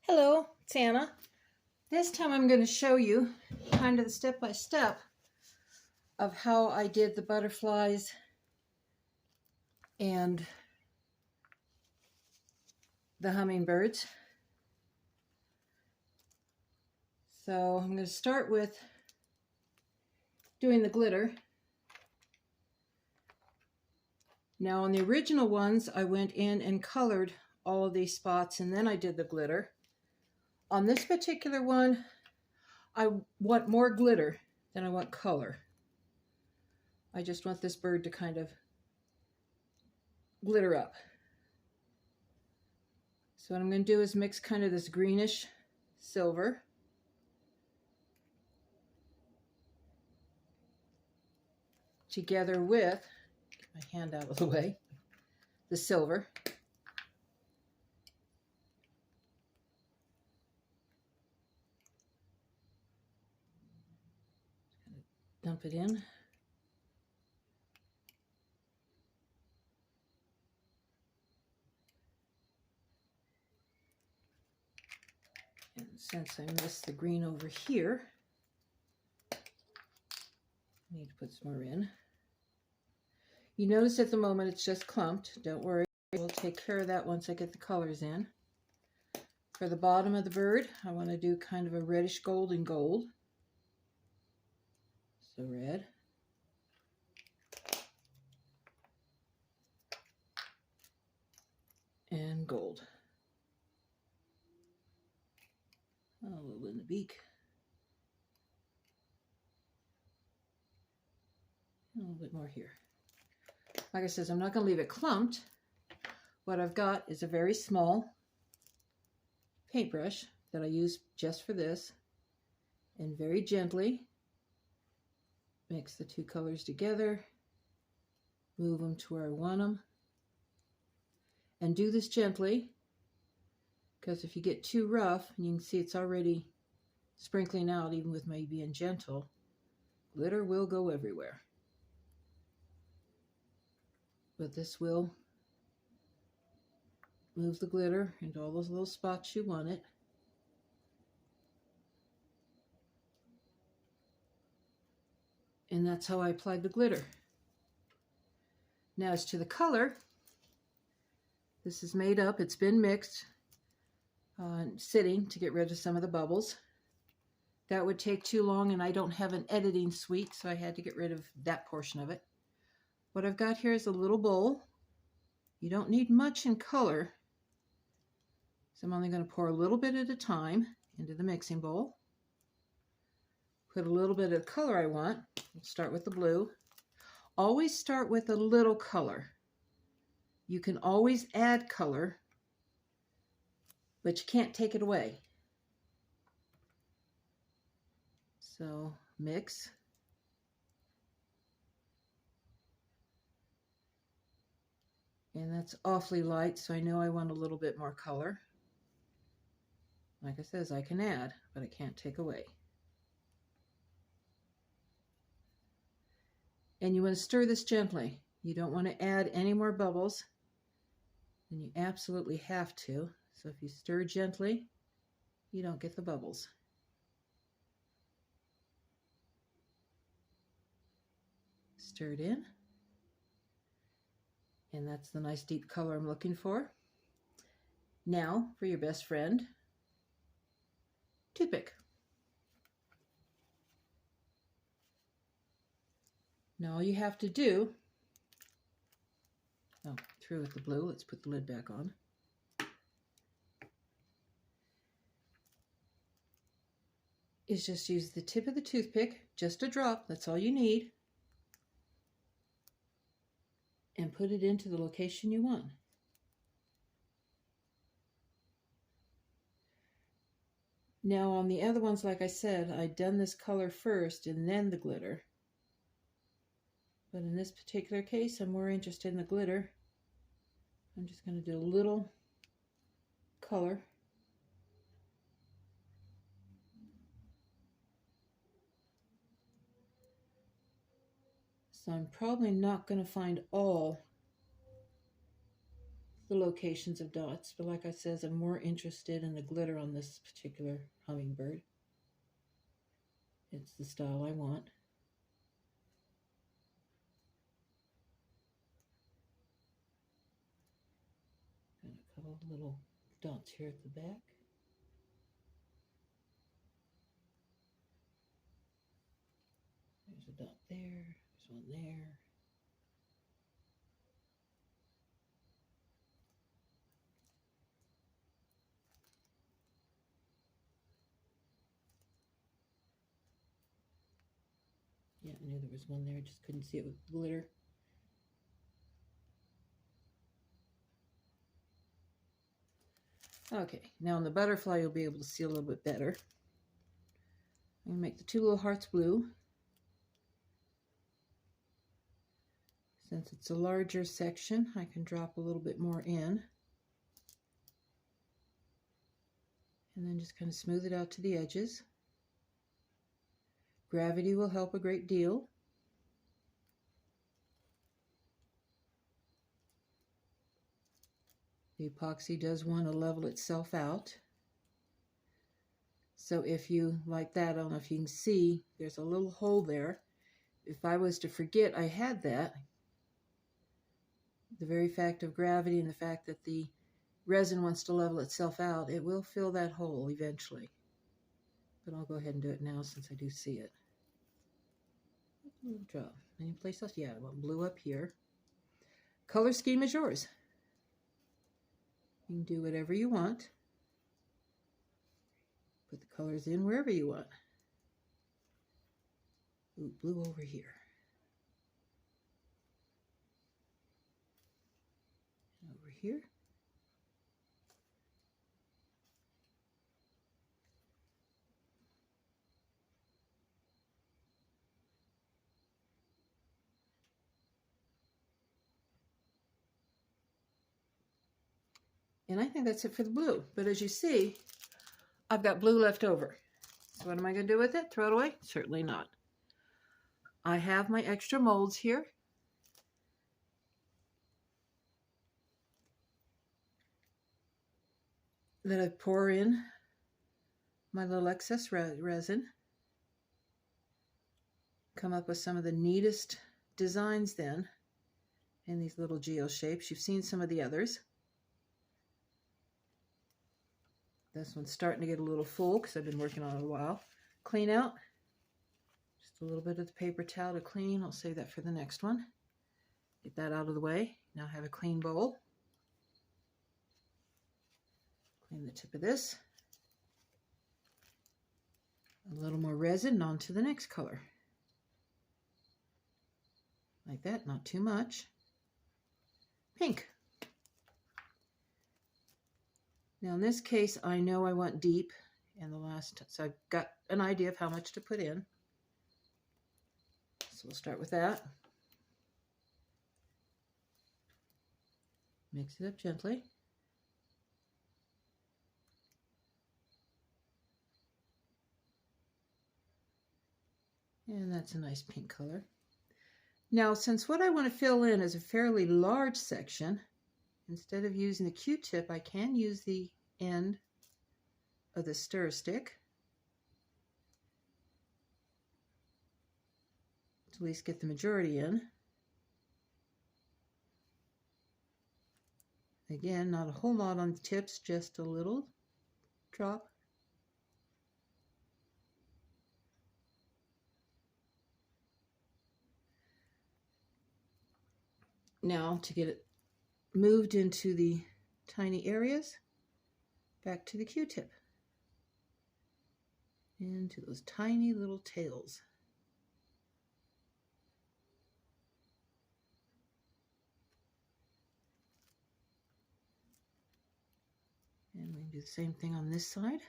Hello, it's Anna. This time I'm going to show you kind of the step-by-step of how I did the butterflies and the hummingbirds. So I'm going to start with doing the glitter. Now on the original ones, I went in and colored all of these spots and then I did the glitter. On this particular one, I want more glitter than I want color. I just want this bird to kind of glitter up. So what I'm going to do is mix kind of this greenish silver together with, get my hand out of the way, the silver. Dump it in. And since I missed the green over here, I need to put some more in. You notice at the moment it's just clumped. Don't worry, we'll take care of that once I get the colors in. For the bottom of the bird, I want to do kind of a reddish gold and gold. So red. And gold. A little in the beak. A little bit more here. Like I said, I'm not going to leave it clumped. What I've got is a very small paintbrush that I use just for this, and very gently mix the two colors together, move them to where I want them, and do this gently, because if you get too rough, and you can see it's already sprinkling out even with me being gentle, glitter will go everywhere. But this will move the glitter into all those little spots you want it. And that's how I applied the glitter. Now as to the color, this is made up, it's been mixed, sitting to get rid of some of the bubbles. That would take too long and I don't have an editing suite, so I had to get rid of that portion of it. What I've got here is a little bowl. You don't need much in color, so I'm only going to pour a little bit at a time into the mixing bowl. Put a little bit of the color I want. We'll start with the blue. Always start with a little color. You can always add color, but you can't take it away. So mix. And that's awfully light, so I know I want a little bit more color. Like I said, I can add, but I can't take away. And you want to stir this gently. You don't want to add any more bubbles than you absolutely have to. So if you stir gently, you don't get the bubbles. Stir it in. And that's the nice deep color I'm looking for. Now for your best friend, toothpick. Now all you have to do, through with the blue, let's put the lid back on. Is just use the tip of the toothpick, just a drop, that's all you need, and put it into the location you want. Now on the other ones, like I said, I'd done this color first and then the glitter. But in this particular case, I'm more interested in the glitter. I'm just going to do a little color. So I'm probably not going to find all the locations of dots, but like I says, I'm more interested in the glitter on this particular hummingbird. It's the style I want. Got a couple of little dots here at the back. There's a dot there, there's one there. Yeah, I knew there was one there, just couldn't see it with glitter. Okay, now on the butterfly you'll be able to see a little bit better. I'm going to make the two little hearts blue. Since it's a larger section, I can drop a little bit more in. And then just kind of smooth it out to the edges. Gravity will help a great deal. The epoxy does want to level itself out. So if you, like that, I don't know if you can see, there's a little hole there. If I was to forget I had that, the very fact of gravity and the fact that the resin wants to level itself out, it will fill that hole eventually. But I'll go ahead and do it now since I do see it. A little drop. Any place else? Yeah, I want blue up here. Color scheme is yours. You can do whatever you want. Put the colors in wherever you want. Ooh, blue over here. Over here. And I think that's it for the blue. But as you see, I've got blue left over. So what am I going to do with it? Throw it away? Certainly not. I have my extra molds here. That I pour in my little excess resin. Come up with some of the neatest designs then in these little geo shapes. You've seen some of the others. This one's starting to get a little full because I've been working on it a while. Clean out. Just a little bit of the paper towel to clean. I'll save that for the next one. Get that out of the way. Now I have a clean bowl. Clean the tip of this. A little more resin onto the next color. Like that, not too much. Pink. Now in this case, I know I want deep in the last, so I've got an idea of how much to put in. So we'll start with that. Mix it up gently. And that's a nice pink color. Now, since what I want to fill in is a fairly large section, instead of using the Q-tip, I can use the end of the stir stick to at least get the majority in. Again, not a whole lot on the tips, just a little drop. Now, to get it moved into the tiny areas, back to the Q-tip. Into those tiny little tails. And we can do the same thing on this side.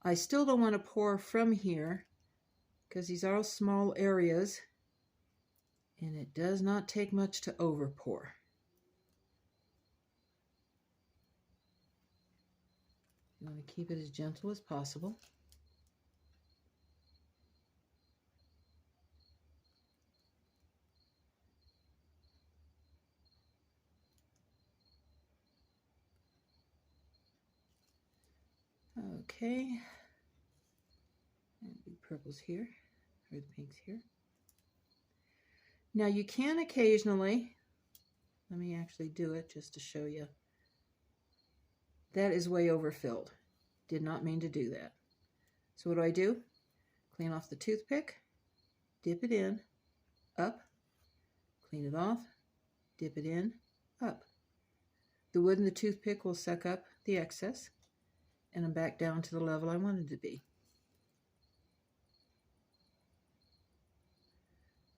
I still don't want to pour from here because these are all small areas and it does not take much to over pour. You want to keep it as gentle as possible. Okay. And the purples here, or the pinks here. Now you can occasionally, let me actually do it just to show you. That is way overfilled. Did not mean to do that. So what do? Clean off the toothpick, dip it in, up, clean it off, dip it in, up. The wood and the toothpick will suck up the excess, and I'm back down to the level I wanted to be.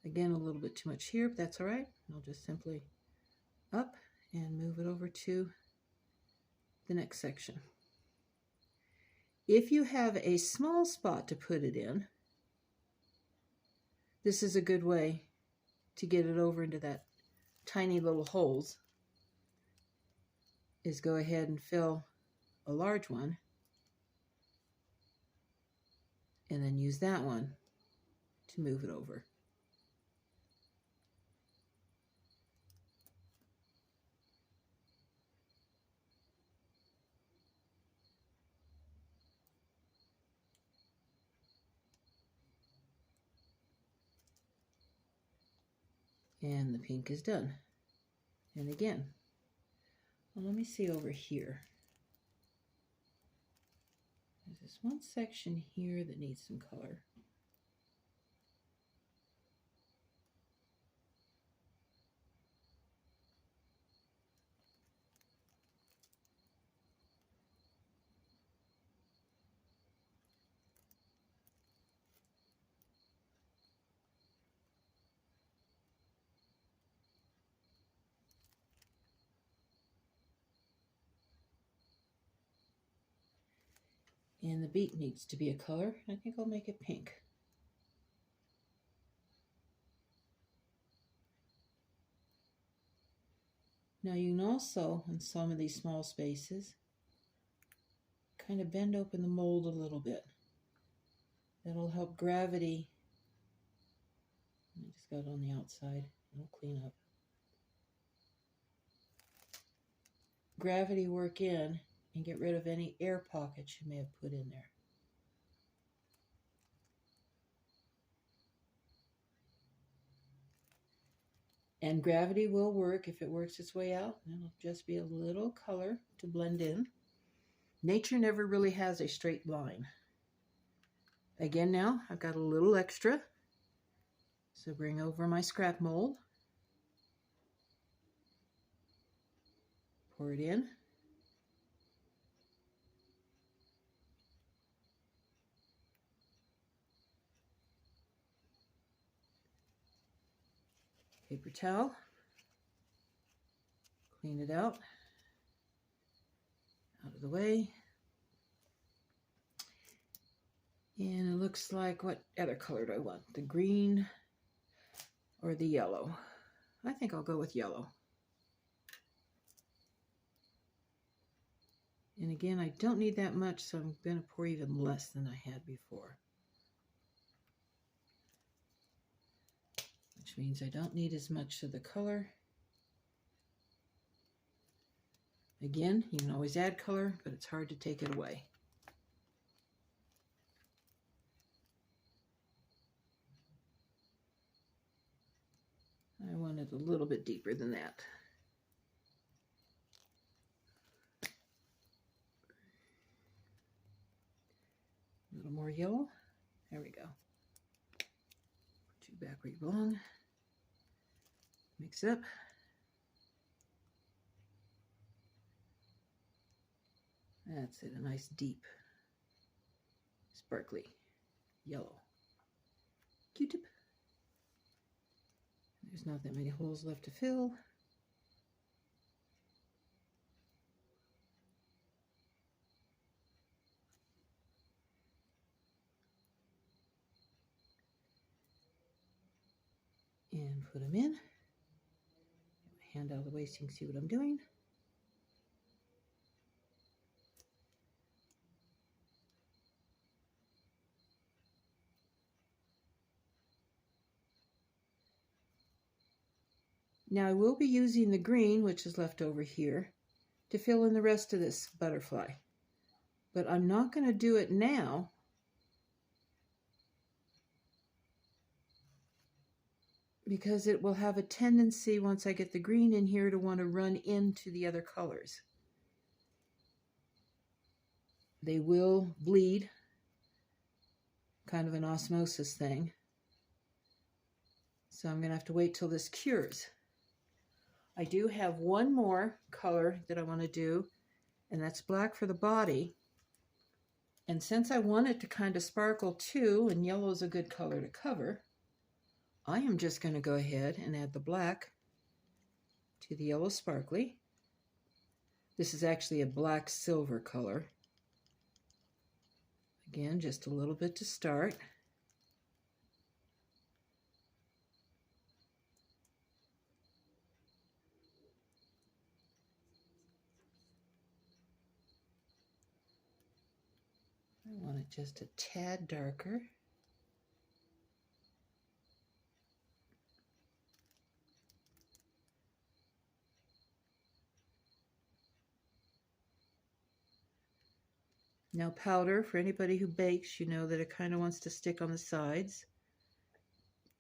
Again, a little bit too much here, but that's all right. I'll just simply up and move it over to the next section. If you have a small spot to put it in, this is a good way to get it over into that tiny little holes, is go ahead and fill a large one and then use that one to move it over. And the pink is done. And again, well, let me see over here. There's this one section here that needs some color. And the beak needs to be a color. I think I'll make it pink. Now you can also, in some of these small spaces, kind of bend open the mold a little bit. That'll help gravity. I just got it on the outside. It'll clean up. Gravity work in and get rid of any air pockets you may have put in there. And gravity will work if it works its way out. It'll just be a little color to blend in. Nature never really has a straight line. Again now, I've got a little extra. So bring over my scrap mold. Pour it in. Paper towel. Clean it out of the way. And it looks like, what other color do I want? The green or the yellow? I think I'll go with yellow. And again, I don't need that much, so I'm going to pour even less than I had before. Which means I don't need as much of the color. Again, you can always add color, but it's hard to take it away. I want it a little bit deeper than that. A little more yellow. There we go. Put you back where you belong. Mix it up. That's it, a nice deep, sparkly yellow. Q-tip. There's not that many holes left to fill. And put them in. Get my hand out of the way so you can see what I'm doing. Now I will be using the green, which is left over here, to fill in the rest of this butterfly. but I'm not going to do it now because it will have a tendency, once I get the green in here, to want to run into the other colors. They will bleed, kind of an osmosis thing. So I'm going to have to wait till this cures. I do have one more color that I want to do, and that's black for the body. And since I want it to kind of sparkle too, and yellow is a good color to cover, I am just going to go ahead and add the black to the yellow sparkly. This is actually a black silver color. Again, just a little bit to start. I want it just a tad darker. Now powder, for anybody who bakes, you know that it kind of wants to stick on the sides.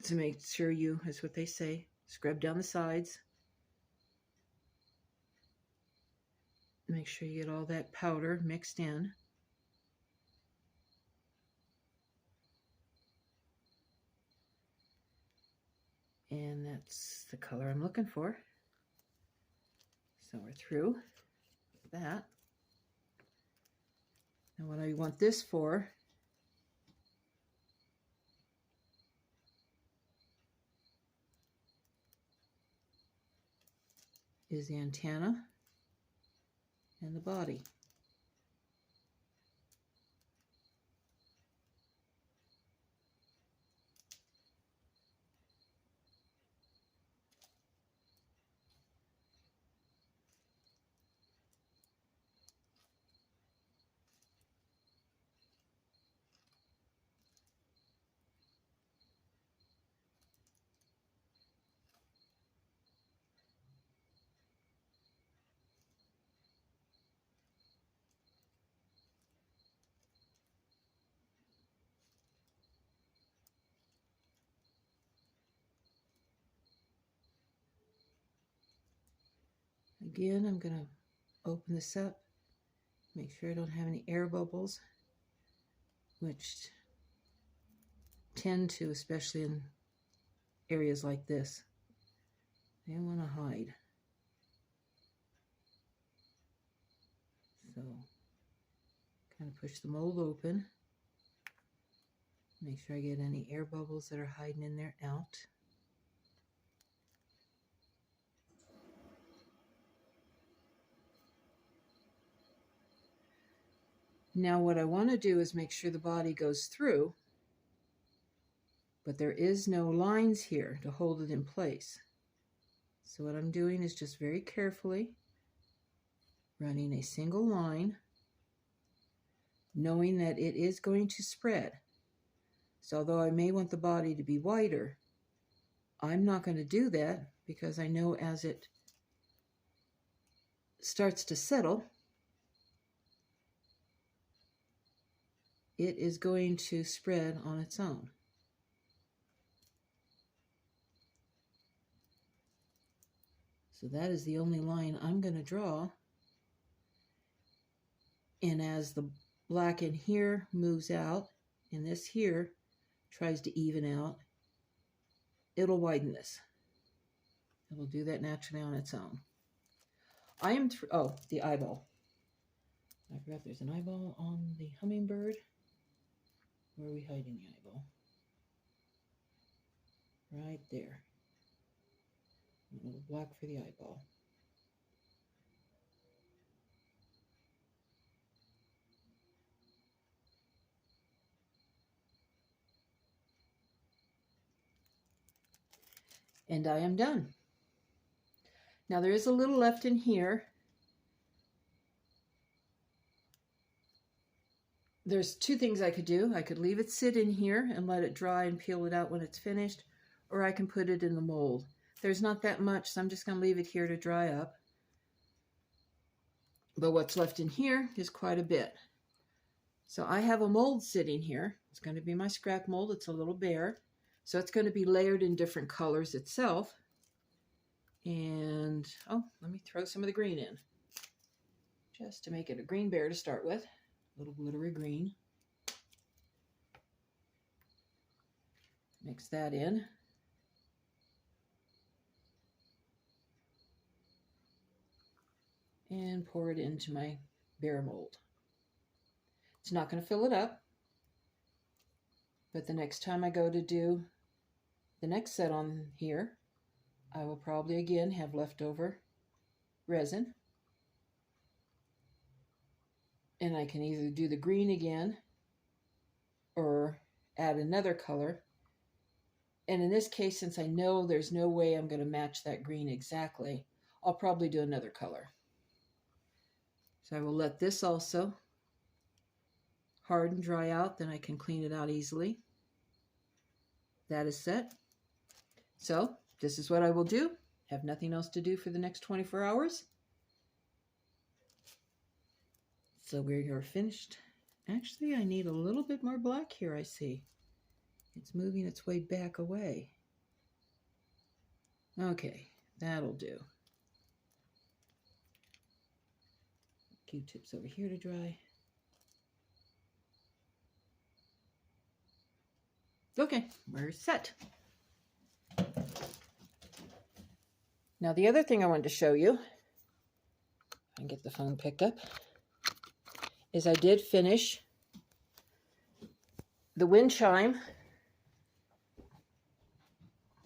To make sure you, that's what they say, scrub down the sides. Make sure you get all that powder mixed in. And that's the color I'm looking for. So we're through that. Now what I want this for is the antenna and the body. Again, I'm going to open this up, make sure I don't have any air bubbles, which tend to, especially in areas like this. They want to hide. So, kind of push the mold open. Make sure I get any air bubbles that are hiding in there out. Now what I want to do is make sure the body goes through, but there is no lines here to hold it in place. So what I'm doing is just very carefully running a single line, knowing that it is going to spread. So although I may want the body to be wider, I'm not going to do that because I know as it starts to settle, it is going to spread on its own. So that is the only line I'm going to draw. And as the black in here moves out, and this here tries to even out, it'll widen this. It will do that naturally on its own. I am, oh, the eyeball. I forgot there's an eyeball on the hummingbird. Where are we hiding the eyeball? Right there. A little black for the eyeball. And I am done. Now there is a little left in here. There's two things I could do. I could leave it sit in here and let it dry and peel it out when it's finished, or I can put it in the mold. There's not that much, so I'm just going to leave it here to dry up. But what's left in here is quite a bit. So I have a mold sitting here. It's going to be my scrap mold. It's a little bare. So it's going to be layered in different colors itself. And, oh, let me throw some of the green in. Just to make it a green bear to start with. A little glittery green. Mix that in. And pour it into my bear mold. It's not going to fill it up, but the next time I go to do the next set on here, I will probably again have leftover resin. And I can either do the green again or add another color. And in this case, since I know there's no way I'm going to match that green exactly, I'll probably do another color. So I will let this also harden, dry out, then I can clean it out easily. That is set. So this is what I will do. Have nothing else to do for the next 24 hours. So we're finished. Actually, I need a little bit more black here, I see. It's moving its way back away. Okay, that'll do. Q-tips over here to dry. Okay, we're set. Now the other thing I wanted to show you, if I can get the phone picked up, is I did finish the wind chime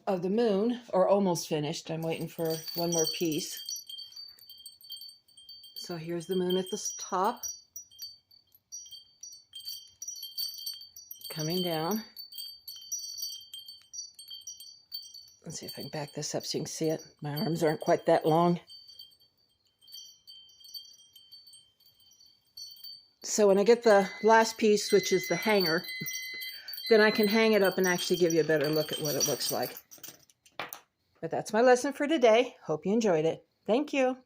of the moon, or almost finished. I'm waiting for one more piece. So here's the moon at the top, coming down. Let's see if I can back this up so you can see it. My arms aren't quite that long. So when I get the last piece, which is the hanger, then I can hang it up and actually give you a better look at what it looks like. But that's my lesson for today. Hope you enjoyed it. Thank you.